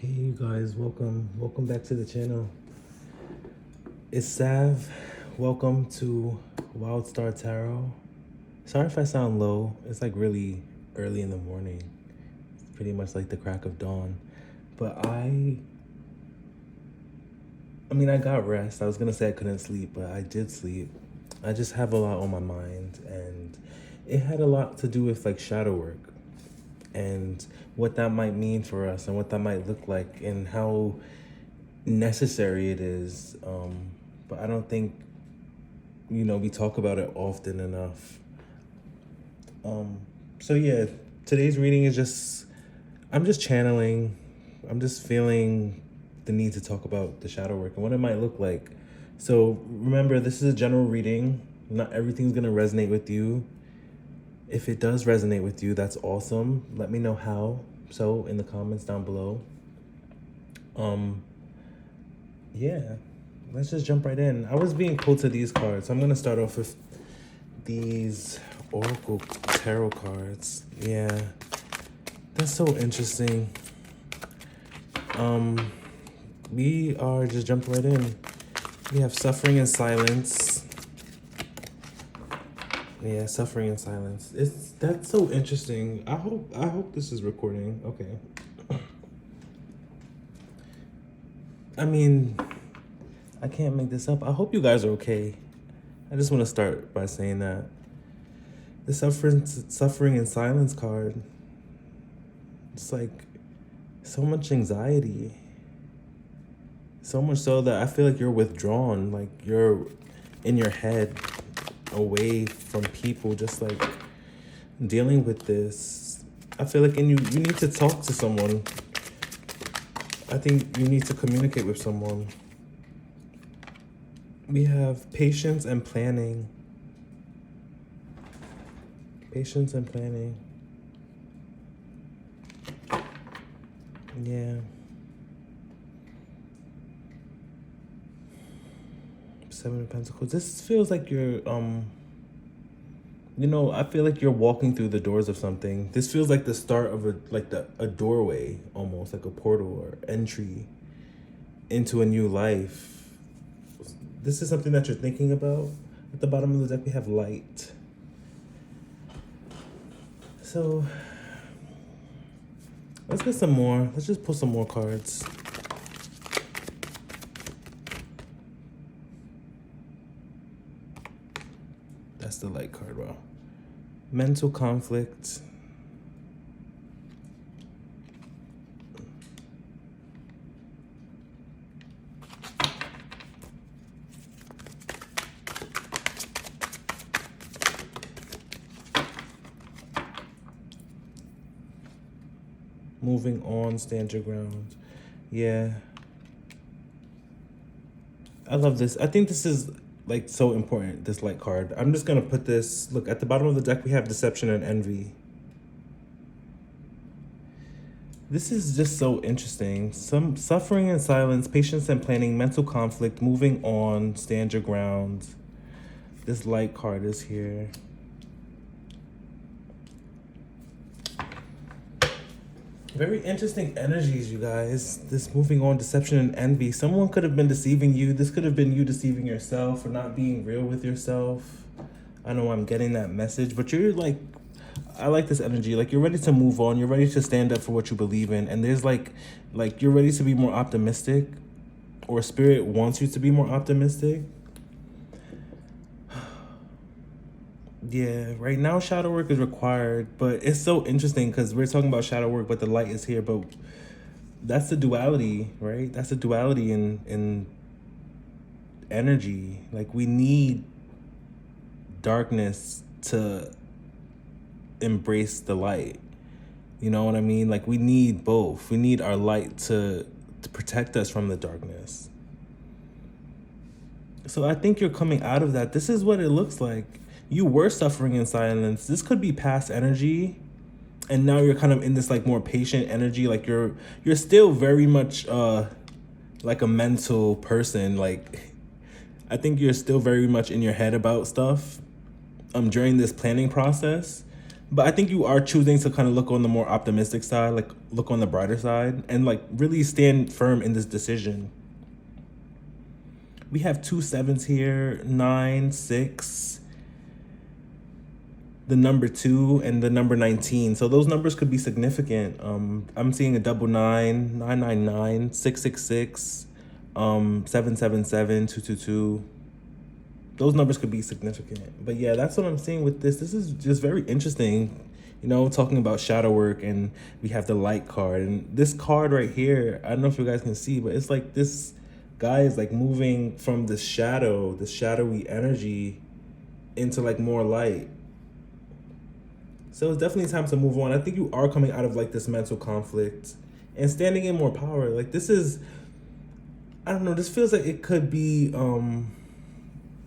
Hey you guys, welcome back to the channel. It's Sav. Welcome to Wild Star Tarot. Sorry if I sound low. It's like really early in the morning. It's pretty much like the crack of dawn. But I got rest. I was gonna say I couldn't sleep, but I did sleep. I just have a lot on my mind, and it had a lot to do with like shadow work and what that might mean for us and what that might look like and how necessary it is. But I don't think, we talk about it often enough. So yeah, today's reading is I'm just channeling. I'm just feeling the need to talk about the shadow work and what it might look like. So remember, this is a general reading. Not everything's gonna resonate with you. If it does resonate with you, that's awesome. Let me know how. So in the comments down below. Yeah, let's just jump right in. I was being pulled to these cards. I'm gonna start off with these Oracle Tarot cards. Yeah, that's so interesting. We are just jumping right in. We have suffering and silence. Yeah, suffering and silence. That's so interesting. I hope this is recording. Okay. I mean, I can't make this up. I hope you guys are okay. I just want to start by saying that the suffering and silence card, it's like so much anxiety. So much so that I feel like you're withdrawn, like you're in your head, away from people, just like dealing with this. I feel like you need to talk to someone. I think you need to communicate with someone. We have patience and planning. Patience and planning. Yeah. Seven of Pentacles. This feels like you're I feel like you're walking through the doors of something. This feels like the start of a doorway, almost like a portal or entry into a new life. This is something that you're thinking about. At the bottom of the deck, we have light. So let's get some more. Let's just pull some more cards. That's the light card. Wow. Mental conflict. Moving on, stand your ground. Yeah. I love this. I think this is like so important, this light card. I'm just gonna put this, look, at the bottom of the deck we have deception and envy. This is just so interesting. Some suffering and silence, patience and planning, mental conflict, moving on, stand your ground. This light card is here. Very interesting energies, you guys. This moving on, deception and envy. Someone could have been deceiving you. This could have been you deceiving yourself or not being real with yourself. I know I'm getting that message, but you're like, I like this energy. Like, you're ready to move on. You're ready to stand up for what you believe in. And there's like you're ready to be more optimistic, or spirit wants you to be more optimistic. Yeah, right now shadow work is required, but it's so interesting because we're talking about shadow work, but the light is here. But that's the duality, right? That's the duality in energy. Like, we need darkness to embrace the light. You know what I mean? Like, we need both. We need our light to protect us from the darkness. So I think you're coming out of that. This is what it looks like. You were suffering in silence. This could be past energy, and now you're kind of in this like more patient energy. Like, you're still very much like a mental person. Like, I think you're still very much in your head about stuff during this planning process, But I think you are choosing to kind of look on the more optimistic side, like look on the brighter side, and like really stand firm in this decision. We have 2 7s here, 9, 6, the number 2, and the number 19. So those numbers could be significant. I'm seeing a 99, 999, 666, 777, 222. Those numbers could be significant. But yeah, that's what I'm seeing with this. This is just very interesting, talking about shadow work, and we have the light card. And this card right here, I don't know if you guys can see, but it's like this guy is like moving from the shadowy energy into like more light. So it's definitely time to move on. I think you are coming out of like this mental conflict and standing in more power. Like this is, I don't know, this feels like it could be,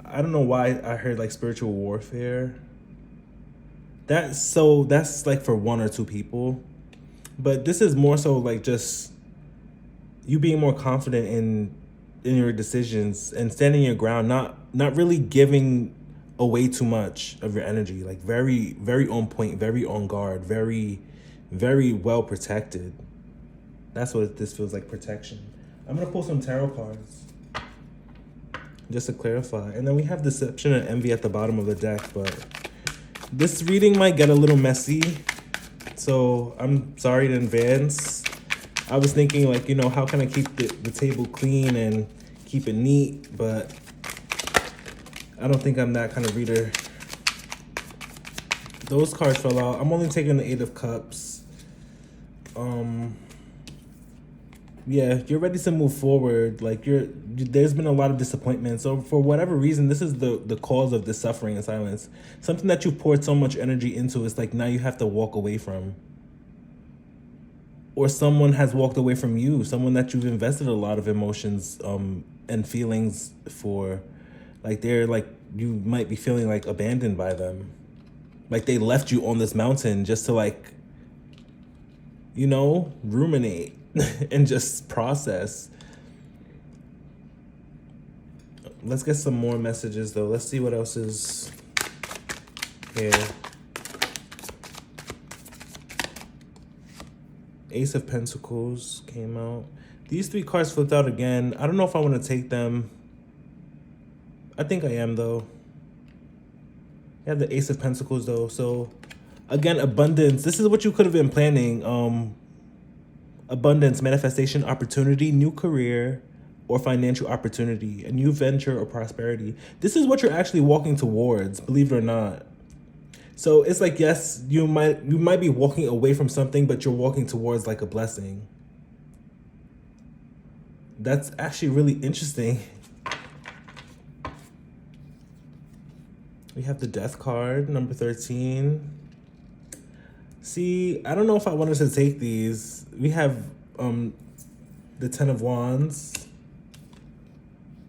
I don't know why I heard like spiritual warfare. That's like for 1 or 2 people. But this is more so like just you being more confident in your decisions and standing your ground, not really giving away too much of your energy, like very, very on point, very on guard, very, very well protected. That's what this feels like, protection. I'm gonna pull some tarot cards just to clarify. And then we have deception and envy at the bottom of the deck, but this reading might get a little messy, so I'm sorry in advance. I was thinking like, how can I keep the table clean and keep it neat, but I don't think I'm that kind of reader. Those cards fell out. I'm only taking the 8 of Cups. Yeah, you're ready to move forward. Like there's been a lot of disappointment. So for whatever reason, this is the cause of this suffering and silence. Something that you poured so much energy into is like now you have to walk away from. Or someone has walked away from you, someone that you've invested a lot of emotions and feelings for. Like they're like, you might be feeling like abandoned by them. Like they left you on this mountain just to like, ruminate and just process. Let's get some more messages though. Let's see what else is here. Ace of Pentacles came out. These 3 cards flipped out again. I don't know if I want to take them. I think I am though. I have the Ace of Pentacles though. So again, abundance. This is what you could have been planning. Abundance, manifestation, opportunity, new career, or financial opportunity, a new venture or prosperity. This is what you're actually walking towards, believe it or not. So it's like, yes, you might be walking away from something, but you're walking towards like a blessing. That's actually really interesting. We have the Death card, number 13. See, I don't know if I wanted to take these. We have the 10 of Wands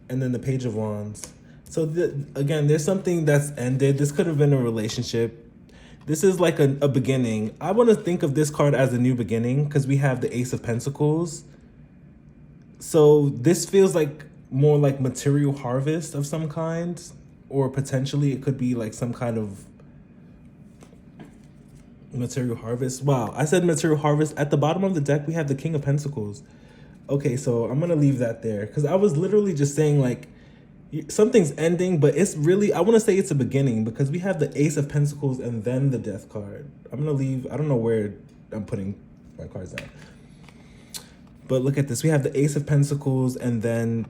and then the Page of Wands. So again, there's something that's ended. This could have been a relationship. This is like a beginning. I want to think of this card as a new beginning because we have the Ace of Pentacles. So this feels like more like material harvest of some kind, or potentially it could be like some kind of material harvest. Wow, I said material harvest. At the bottom of the deck, we have the King of Pentacles. Okay, so I'm going to leave that there because I was literally just saying like something's ending, but it's really, I want to say it's a beginning because we have the Ace of Pentacles and then the Death card. I'm going to leave, I don't know where I'm putting my cards at. But look at this. We have the Ace of Pentacles and then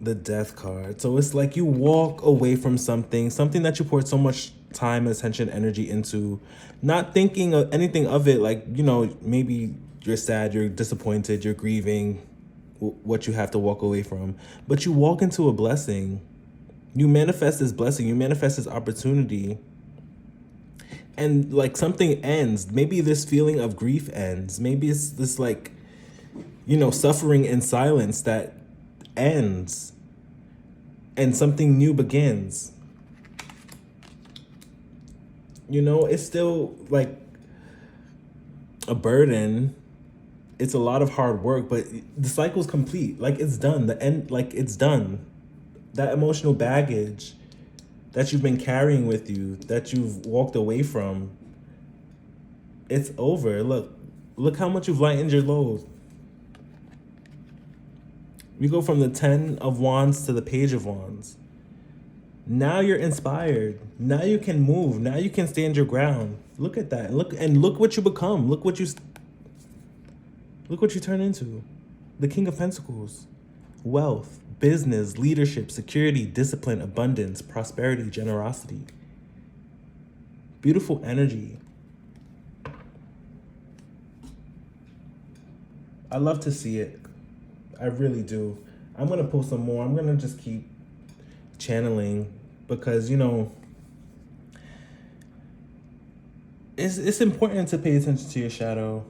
the Death card. So it's like you walk away from something that you poured so much time, attention, energy into, not thinking of anything of it. Like, maybe you're sad, you're disappointed, you're grieving what you have to walk away from, but you walk into a blessing. You manifest this blessing, you manifest this opportunity, and like something ends. Maybe this feeling of grief ends. Maybe it's this like, suffering in silence that ends and something new begins. It's still like a burden. It's a lot of hard work, but the cycle's complete. Like it's done. The end, like it's done. That emotional baggage that you've been carrying with you, that you've walked away from, It's over. Look how much you've lightened your load. We go from the 10 of Wands to the Page of Wands. Now you're inspired. Now you can move. Now you can stand your ground. Look at that. Look what you become. Look what you turn into. The King of Pentacles. Wealth, business, leadership, security, discipline, abundance, prosperity, generosity. Beautiful energy. I love to see it. I really do. I'm going to post some more. I'm going to just keep channeling because, you know, it's important to pay attention to your shadow.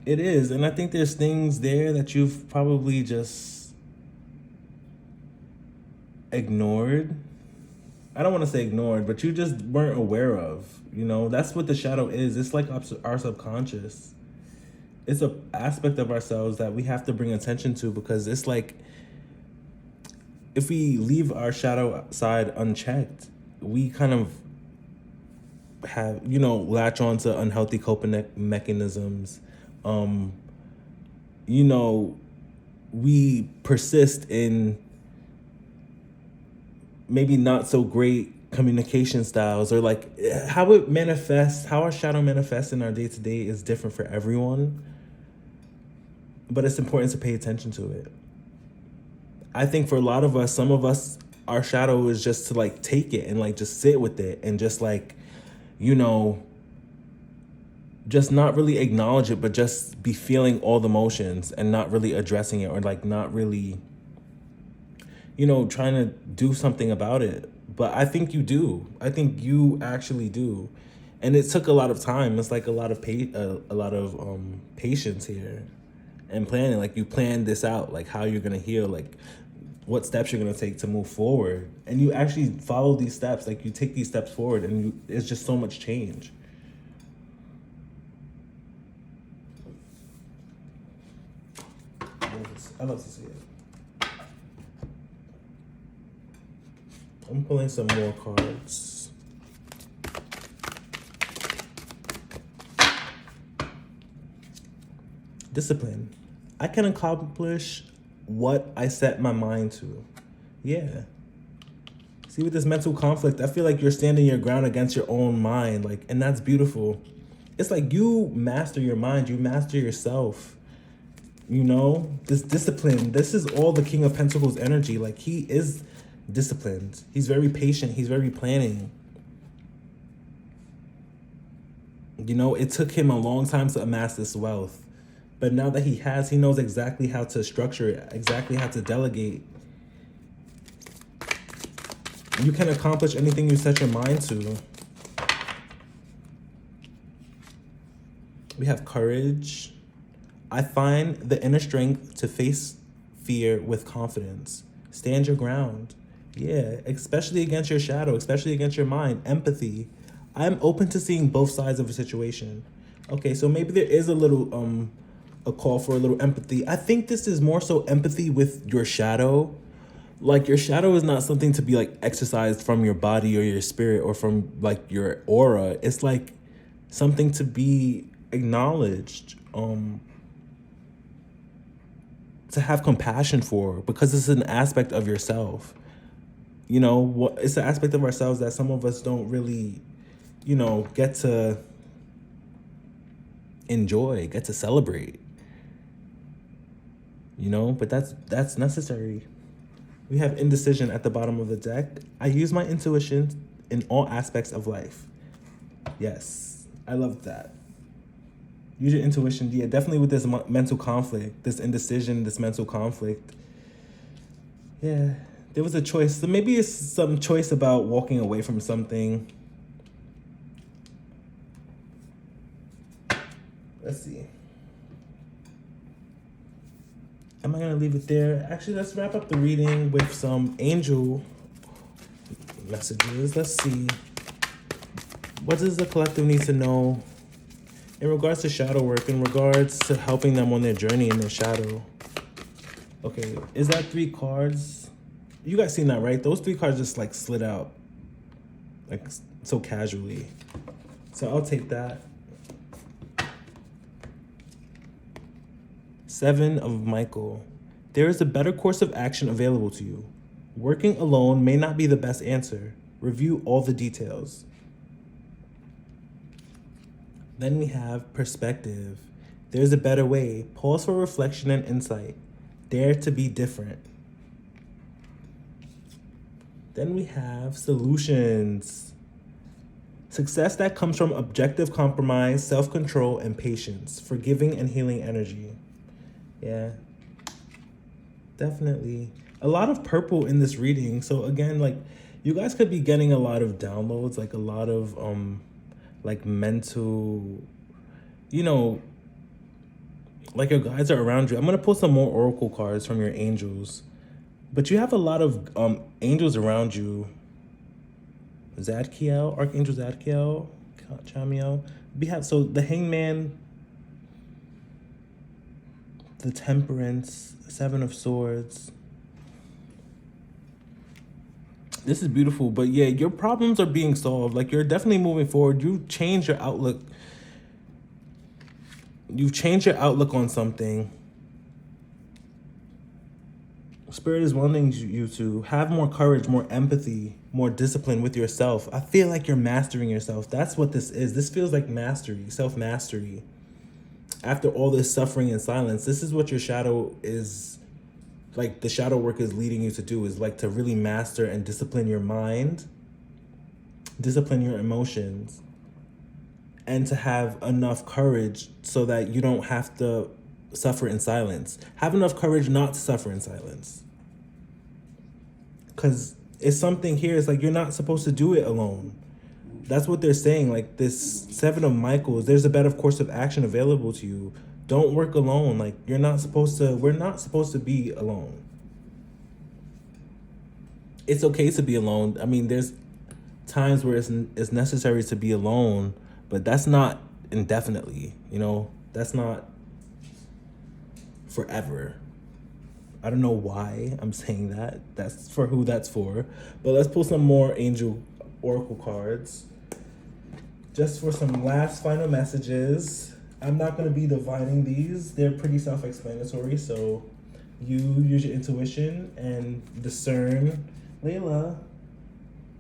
It is. And I think there's things there that you've probably just ignored. I don't want to say ignored, but you just weren't aware of. You know, that's what the shadow is. It's like our subconscious. It's an aspect of ourselves that we have to bring attention to, because it's like if we leave our shadow side unchecked, we kind of have, you know, latch on to unhealthy coping mechanisms. You know, we persist in maybe not so great communication styles, or like how it manifests, how our shadow manifests in our day-to-day is different for everyone. But it's important to pay attention to it. I think for a lot of us, some of us, our shadow is just to like take it and like just sit with it and just like, you know, just not really acknowledge it, but just be feeling all the emotions and not really addressing it, or like not really, you know, trying to do something about it. But I think you do. I think you actually do. And it took a lot of time. It's like a lot of patience here and planning. Like you planned this out, like how you're going to heal, like what steps you're going to take to move forward. And you actually follow these steps. Like you take these steps forward, and it's just so much change. I love to see it. I'm pulling some more cards. Discipline. I can accomplish what I set my mind to. Yeah. See, with this mental conflict, I feel like you're standing your ground against your own mind, like, and that's beautiful. It's like you master your mind, you master yourself. You know, this discipline, this is all the King of Pentacles energy. Like he is disciplined. He's very patient. He's very planning. You know, it took him a long time to amass this wealth. But now that he has, he knows exactly how to structure it, exactly how to delegate. You can accomplish anything you set your mind to. We have courage. I find the inner strength to face fear with confidence. Stand your ground. Yeah, especially against your shadow, especially against your mind. Empathy. I'm open to seeing both sides of a situation. Okay, so maybe there is a little, a call for a little empathy. I think this is more so empathy with your shadow. Like your shadow is not something to be like exercised from your body or your spirit or from like your aura. It's like something to be acknowledged. To have compassion for, because it's an aspect of yourself. You know, it's an aspect of ourselves that some of us don't really, you know, get to enjoy, get to celebrate. You know, but that's necessary. We have indecision at the bottom of the deck. I use my intuition in all aspects of life. Yes, I love that. Use your intuition. Yeah, definitely with this mental conflict, this indecision, this mental conflict. Yeah, there was a choice. So maybe it's some choice about walking away from something. Let's see. Am I going to leave it there? Actually, let's wrap up the reading with some angel messages. Let's see. What does the collective need to know in regards to shadow work, in regards to helping them on their journey in their shadow? Okay, is that 3 cards? You guys seen that, right? Those 3 cards just like slid out like so casually. So I'll take that. Seven of Michael. There is a better course of action available to you. Working alone may not be the best answer. Review all the details. Then we have Perspective. There's a better way. Pause for reflection and insight. Dare to be different. Then we have Solutions. Success that comes from objective compromise, self-control, and patience. Forgiving and healing energy. Yeah, definitely. A lot of purple in this reading. So again, like, you guys could be getting a lot of downloads, like a lot of like mental, you know, like your guides are around you. I'm gonna pull some more oracle cards from your angels. But you have a lot of angels around you. Zadkiel, Archangel Zadkiel, Chamiel. We have, so the Hangman, the Temperance, Seven of Swords. This is beautiful, but yeah, your problems are being solved. Like, you're definitely moving forward. You change your outlook. You've changed your outlook on something. Spirit is wanting you to have more courage, more empathy, more discipline with yourself. I feel like you're mastering yourself. That's what this is. This feels like mastery, self-mastery. After all this suffering and silence, this is what your shadow is, like the shadow work is leading you to do, is like to really master and discipline your mind, discipline your emotions, and to have enough courage so that you don't have to suffer in silence. Have enough courage not to suffer in silence. Because it's something here, it's like you're not supposed to do it alone. That's what they're saying. Like, this Seven of Michaels, there's a better course of action available to you. Don't work alone. Like, we're not supposed to be alone. It's okay to be alone. I mean, there's times where it's necessary to be alone, but that's not indefinitely, you know? That's not forever. I don't know why I'm saying that. That's for who that's for. But let's pull some more angel oracle cards. Just for some last final messages. I'm not going to be divining these. They're pretty self-explanatory, so you use your intuition and discern. Layla,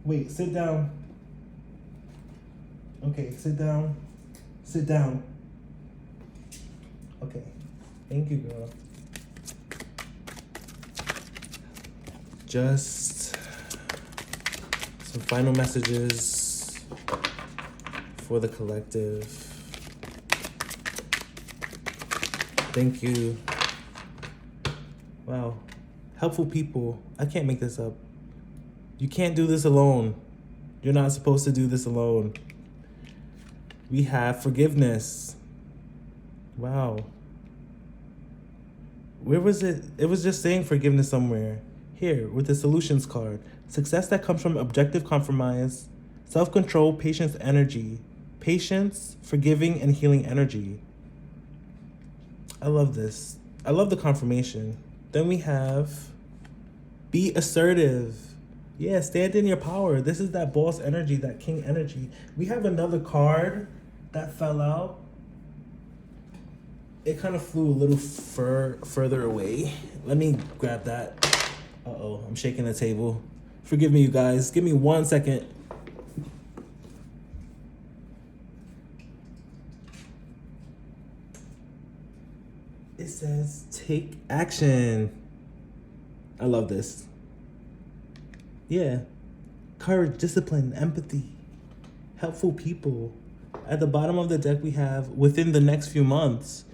wait, sit down. Okay, sit down. Sit down. Okay, thank you, girl. Just some final messages for the collective. Thank you. Wow. Helpful people. I can't make this up. You can't do this alone. You're not supposed to do this alone. We have forgiveness. Wow. Where was it? It was just saying forgiveness somewhere. Here, with the Solutions card. Success that comes from objective compromise, self-control, patience, energy. Patience, forgiving, and healing energy. I love this. I love the confirmation. Then we have be assertive. Yeah, stand in your power. This is that boss energy, that king energy. We have another card that fell out. It kind of flew a little further away. Let me grab that. Uh-oh, I'm shaking the table. Forgive me, you guys. Give me 1 second. It says, take action. I love this. Yeah. Courage, discipline, empathy, helpful people. At the bottom of the deck, we have within the next few months.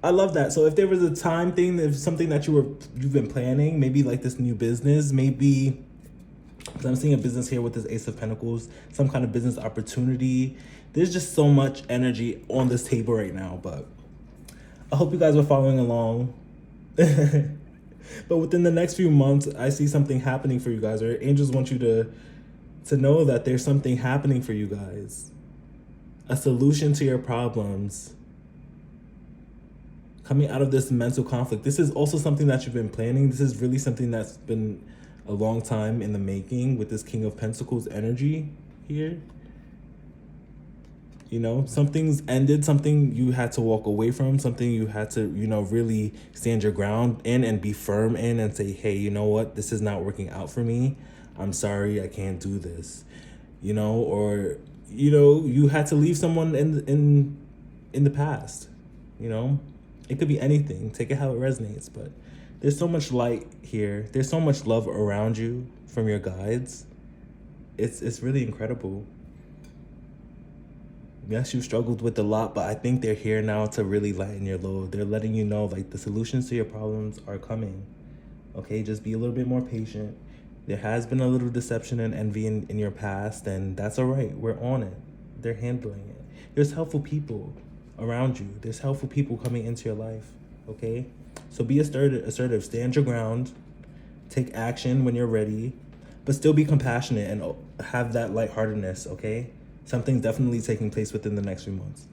I love that. So if there was a time thing, if something that you've been planning, maybe like this new business, maybe, because I'm seeing a business here with this Ace of Pentacles, some kind of business opportunity. There's just so much energy on this table right now, but I hope you guys are following along. But within the next few months, I see something happening for you guys, or angels want you to know that there's something happening for you guys. A solution to your problems. Coming out of this mental conflict. This is also something that you've been planning. This is really something that's been a long time in the making with this King of Pentacles energy here. You know, something's ended, something you had to walk away from, something you had to, you know, really stand your ground in and be firm in and say, hey, you know what, this is not working out for me. I'm sorry, I can't do this. You know, or, you know, you had to leave someone in the past. You know, it could be anything. Take it how it resonates, but there's so much light here. There's so much love around you from your guides. It's really incredible. Yes, you struggled with a lot, but I think they're here now to really lighten your load. They're letting you know, like, the solutions to your problems are coming. Okay, just be a little bit more patient. There has been a little deception and envy in your past, and that's all right. We're on it. They're handling it. There's helpful people around you. There's helpful people coming into your life, okay? So be assertive. Stand your ground. Take action when you're ready, but still be compassionate and have that lightheartedness, okay? Something's definitely taking place within the next few months.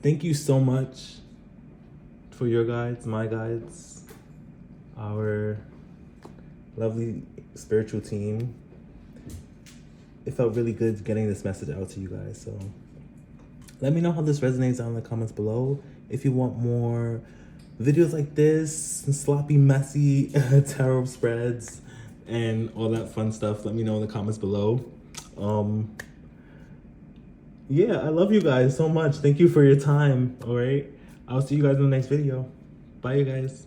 Thank you so much for your guides, my guides, our lovely spiritual team. It felt really good getting this message out to you guys. So let me know how this resonates down in the comments below. If you want more videos like this, sloppy, messy tarot spreads, and all that fun stuff, let me know in the comments below. Yeah, I love you guys so much. Thank you for your time. All right, I'll see you guys in the next video. Bye, you guys.